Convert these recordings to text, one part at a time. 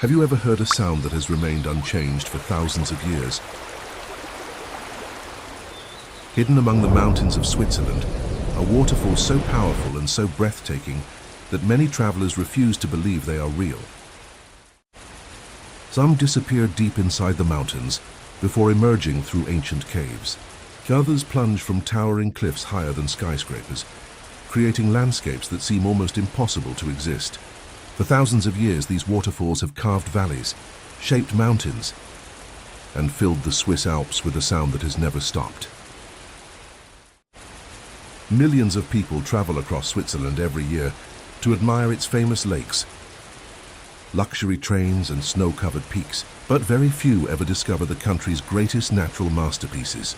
Have you ever heard a sound that has remained unchanged for thousands of years? Hidden among the mountains of Switzerland, a waterfall so powerful and so breathtaking that many travelers refuse to believe they are real. Some disappear deep inside the mountains before emerging through ancient caves. Others plunge from towering cliffs higher than skyscrapers, creating landscapes that seem almost impossible to exist. For thousands of years, these waterfalls have carved valleys, shaped mountains, and filled the Swiss Alps with a sound that has never stopped. Millions of people travel across Switzerland every year to admire its famous lakes, luxury trains and snow-covered peaks, but very few ever discover the country's greatest natural masterpieces,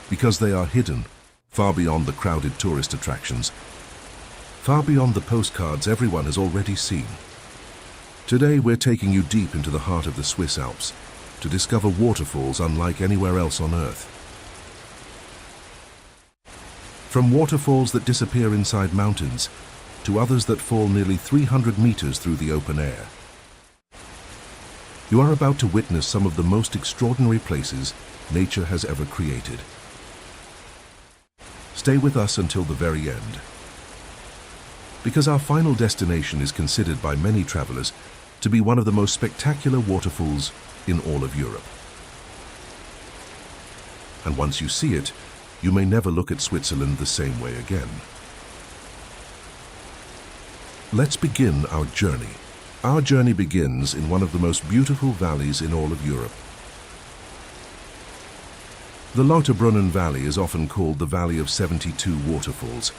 because they are hidden far beyond the crowded tourist attractions, far beyond the postcards everyone has already seen. Today we're taking you deep into the heart of the Swiss Alps to discover waterfalls unlike anywhere else on Earth. From waterfalls that disappear inside mountains to others that fall nearly 300 meters through the open air, you are about to witness some of the most extraordinary places nature has ever created. Stay with us until the very end, because our final destination is considered by many travelers to be one of the most spectacular waterfalls in all of Europe. And once you see it, you may never look at Switzerland the same way again. Let's begin our journey. Our journey begins in one of the most beautiful valleys in all of Europe. The Lauterbrunnen Valley is often called the Valley of 72 Waterfalls,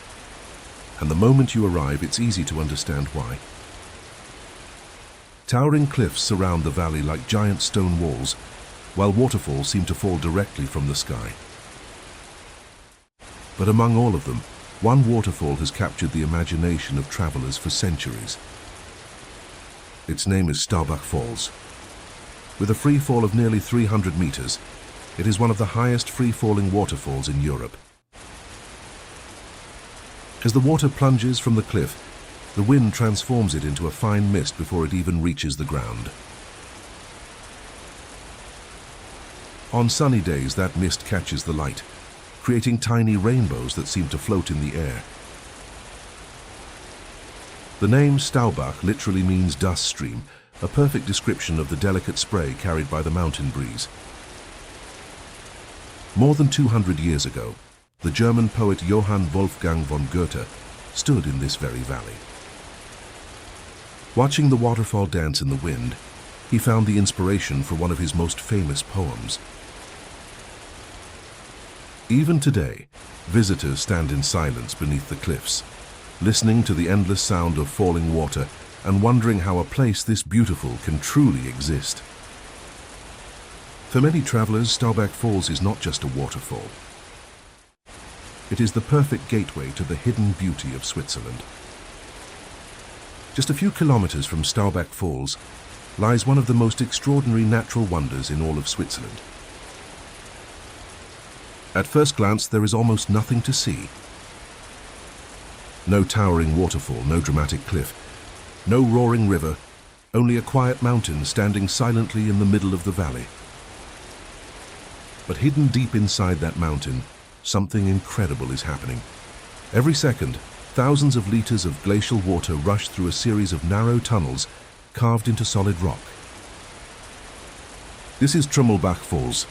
and the moment you arrive, it's easy to understand why. Towering cliffs surround the valley like giant stone walls, while waterfalls seem to fall directly from the sky. But among all of them, one waterfall has captured the imagination of travelers for centuries. Its name is Staubbach Falls. With a free fall of nearly 300 meters, it is one of the highest free-falling waterfalls in Europe. As the water plunges from the cliff, the wind transforms it into a fine mist before it even reaches the ground. On sunny days, that mist catches the light, creating tiny rainbows that seem to float in the air. The name Staubbach literally means dust stream, a perfect description of the delicate spray carried by the mountain breeze. More than 200 years ago, the German poet Johann Wolfgang von Goethe stood in this very valley. Watching the waterfall dance in the wind, he found the inspiration for one of his most famous poems. Even today, visitors stand in silence beneath the cliffs, listening to the endless sound of falling water and wondering how a place this beautiful can truly exist. For many travelers, Staubbach Falls is not just a waterfall. It is the perfect gateway to the hidden beauty of Switzerland. Just a few kilometers from Staubbach Falls lies one of the most extraordinary natural wonders in all of Switzerland. At first glance, there is almost nothing to see. No towering waterfall, no dramatic cliff, no roaring river, only a quiet mountain standing silently in the middle of the valley. But hidden deep inside that mountain, something incredible is happening. Every second, thousands of liters of glacial water rush through a series of narrow tunnels carved into solid rock. This is Trümmelbach Falls,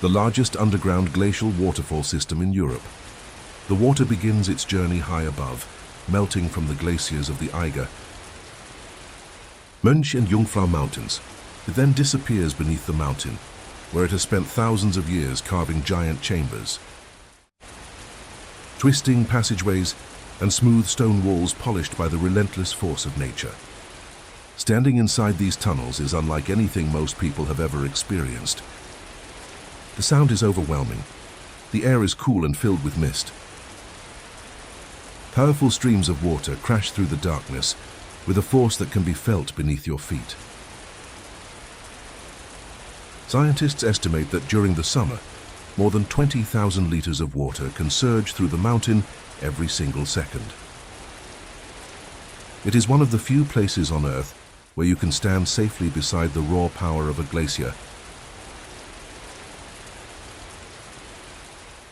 the largest underground glacial waterfall system in Europe. The water begins its journey high above, melting from the glaciers of the Eiger, Mönch and Jungfrau Mountains. It then disappears beneath the mountain, where it has spent thousands of years carving giant chambers. Twisting passageways and smooth stone walls polished by the relentless force of nature. Standing inside these tunnels is unlike anything most people have ever experienced. The sound is overwhelming. The air is cool and filled with mist. Powerful streams of water crash through the darkness with a force that can be felt beneath your feet. Scientists estimate that during the summer, more than 20,000 liters of water can surge through the mountain every single second. It is one of the few places on Earth where you can stand safely beside the raw power of a glacier.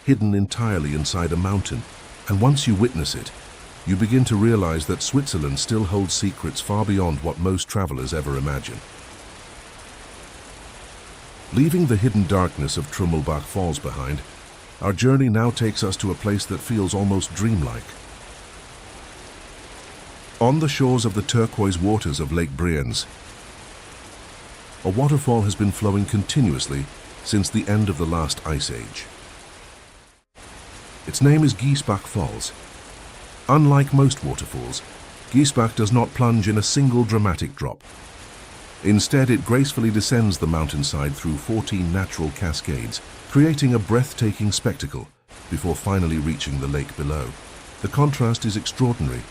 Hidden entirely inside a mountain, and once you witness it, you begin to realize that Switzerland still holds secrets far beyond what most travelers ever imagine. Leaving the hidden darkness of Trümmelbach Falls behind, our journey now takes us to a place that feels almost dreamlike. On the shores of the turquoise waters of Lake Brienz, a waterfall has been flowing continuously since the end of the last ice age. Its name is Giessbach Falls. Unlike most waterfalls, Giessbach does not plunge in a single dramatic drop. Instead, it gracefully descends the mountainside through 14 natural cascades, creating a breathtaking spectacle before finally reaching the lake below. The contrast is extraordinary.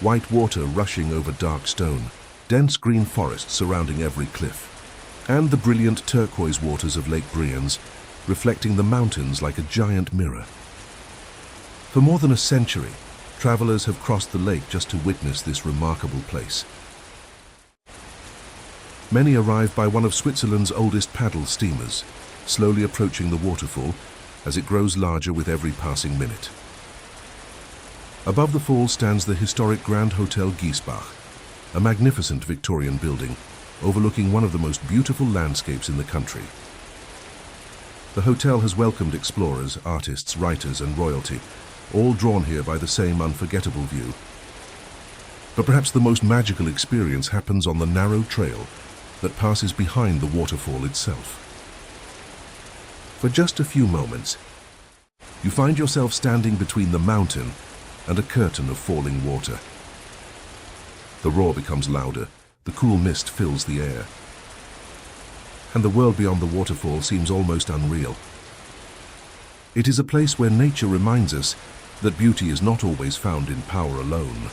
White water rushing over dark stone, dense green forest surrounding every cliff, and the brilliant turquoise waters of Lake Brienz, reflecting the mountains like a giant mirror. For more than a century, travelers have crossed the lake just to witness this remarkable place. Many arrive by one of Switzerland's oldest paddle steamers, slowly approaching the waterfall as it grows larger with every passing minute. Above the falls stands the historic Grand Hotel Giessbach, a magnificent Victorian building overlooking one of the most beautiful landscapes in the country. The hotel has welcomed explorers, artists, writers, and royalty, all drawn here by the same unforgettable view. But perhaps the most magical experience happens on the narrow trail that passes behind the waterfall itself. For just a few moments, you find yourself standing between the mountain and a curtain of falling water. The roar becomes louder, the cool mist fills the air, and the world beyond the waterfall seems almost unreal. It is a place where nature reminds us that beauty is not always found in power alone.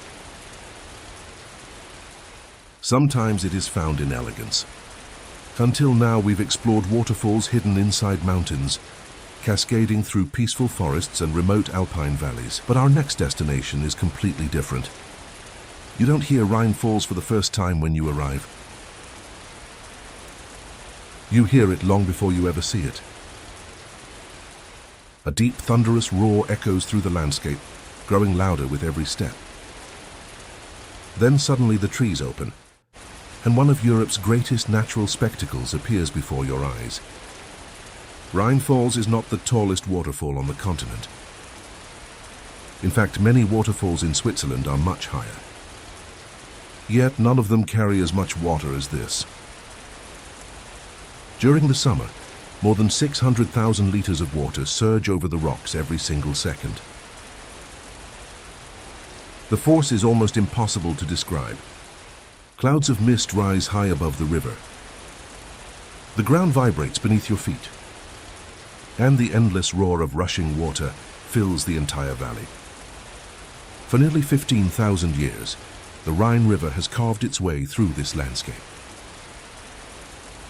Sometimes it is found in elegance. Until now, we've explored waterfalls hidden inside mountains, cascading through peaceful forests and remote alpine valleys. But our next destination is completely different. You don't hear Rhine Falls for the first time when you arrive. You hear it long before you ever see it. A deep, thunderous roar echoes through the landscape, growing louder with every step. Then suddenly the trees open, and one of Europe's greatest natural spectacles appears before your eyes. Rhine Falls is not the tallest waterfall on the continent. In fact, many waterfalls in Switzerland are much higher. Yet none of them carry as much water as this. During the summer, more than 600,000 liters of water surge over the rocks every single second. The force is almost impossible to describe. Clouds of mist rise high above the river. The ground vibrates beneath your feet, and the endless roar of rushing water fills the entire valley. For nearly 15,000 years, the Rhine River has carved its way through this landscape,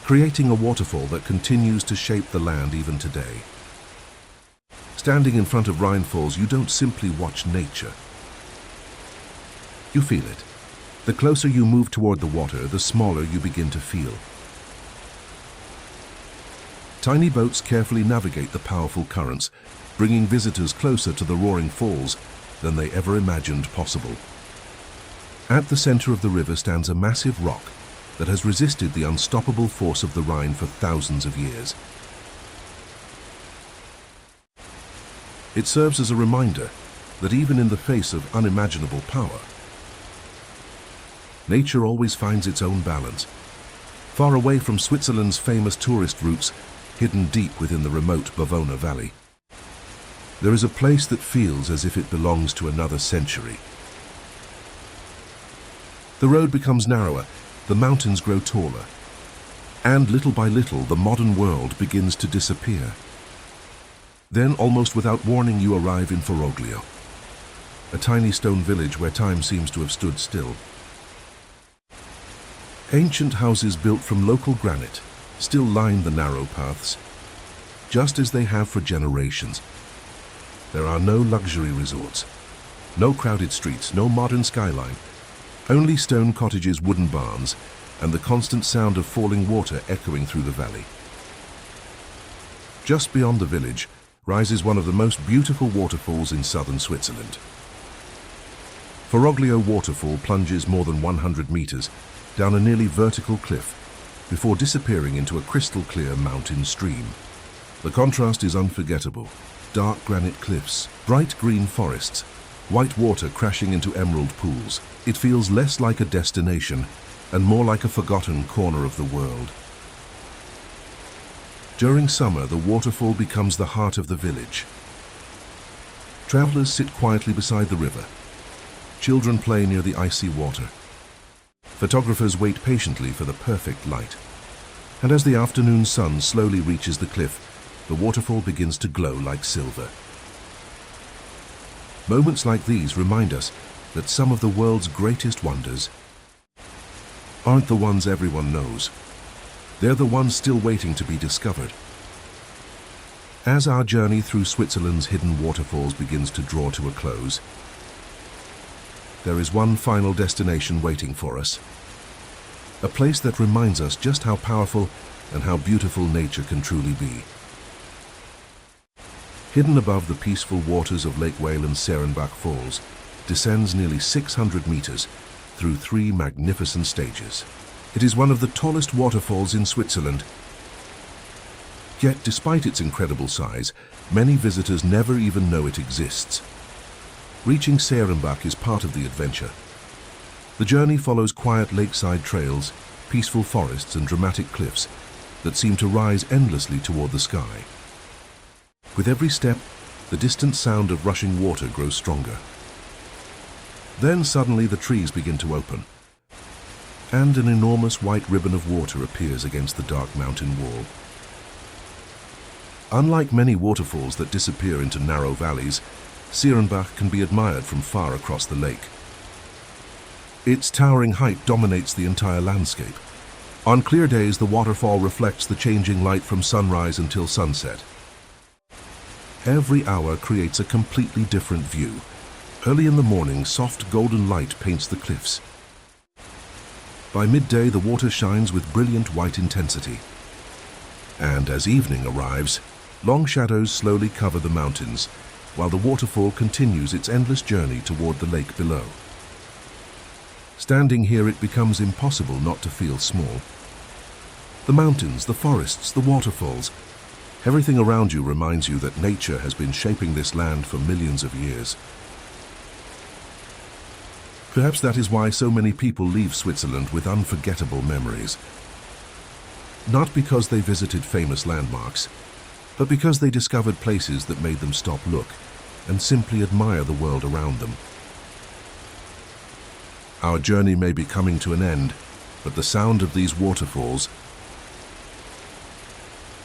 creating a waterfall that continues to shape the land even today. Standing in front of Rhine Falls, you don't simply watch nature. You feel it. The closer you move toward the water, the smaller you begin to feel. Tiny boats carefully navigate the powerful currents, bringing visitors closer to the roaring falls than they ever imagined possible. At the center of the river stands a massive rock that has resisted the unstoppable force of the Rhine for thousands of years. It serves as a reminder that even in the face of unimaginable power, nature always finds its own balance. Far away from Switzerland's famous tourist routes, hidden deep within the remote Bavona Valley, there is a place that feels as if it belongs to another century. The road becomes narrower, the mountains grow taller, and little by little the modern world begins to disappear. Then, almost without warning, you arrive in Foroglio, a tiny stone village where time seems to have stood still. Ancient houses built from local granite still line the narrow paths, just as they have for generations. There are no luxury resorts, no crowded streets, no modern skyline, only stone cottages, wooden barns, and the constant sound of falling water echoing through the valley. Just beyond the village rises one of the most beautiful waterfalls in southern Switzerland. Foroglio Waterfall plunges more than 100 meters down a nearly vertical cliff before disappearing into a crystal-clear mountain stream. The contrast is unforgettable. Dark granite cliffs, bright green forests, white water crashing into emerald pools. It feels less like a destination and more like a forgotten corner of the world. During summer, the waterfall becomes the heart of the village. Travelers sit quietly beside the river. Children play near the icy water. Photographers wait patiently for the perfect light. And as the afternoon sun slowly reaches the cliff, the waterfall begins to glow like silver. Moments like these remind us that some of the world's greatest wonders aren't the ones everyone knows. They're the ones still waiting to be discovered. As our journey through Switzerland's hidden waterfalls begins to draw to a close, there is one final destination waiting for us. A place that reminds us just how powerful and how beautiful nature can truly be. Hidden above the peaceful waters of Lake Whalen's Seerenbach Falls, descends nearly 600 meters through 3 magnificent stages. It is one of the tallest waterfalls in Switzerland. Yet, despite its incredible size, many visitors never even know it exists. Reaching Seerenbach is part of the adventure. The journey follows quiet lakeside trails, peaceful forests and dramatic cliffs that seem to rise endlessly toward the sky. With every step, the distant sound of rushing water grows stronger. Then suddenly the trees begin to open, and an enormous white ribbon of water appears against the dark mountain wall. Unlike many waterfalls that disappear into narrow valleys, Seerenbach can be admired from far across the lake. Its towering height dominates the entire landscape. On clear days, the waterfall reflects the changing light from sunrise until sunset. Every hour creates a completely different view. Early in the morning, soft golden light paints the cliffs. By midday, the water shines with brilliant white intensity. And as evening arrives, long shadows slowly cover the mountains, while the waterfall continues its endless journey toward the lake below. Standing here, it becomes impossible not to feel small. The mountains, the forests, the waterfalls, everything around you reminds you that nature has been shaping this land for millions of years. Perhaps that is why so many people leave Switzerland with unforgettable memories. Not because they visited famous landmarks, but because they discovered places that made them stop, look, and simply admire the world around them. Our journey may be coming to an end, but the sound of these waterfalls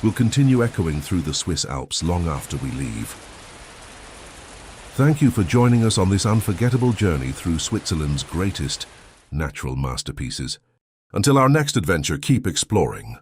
will continue echoing through the Swiss Alps long after we leave. Thank you for joining us on this unforgettable journey through Switzerland's greatest natural masterpieces. Until our next adventure, keep exploring.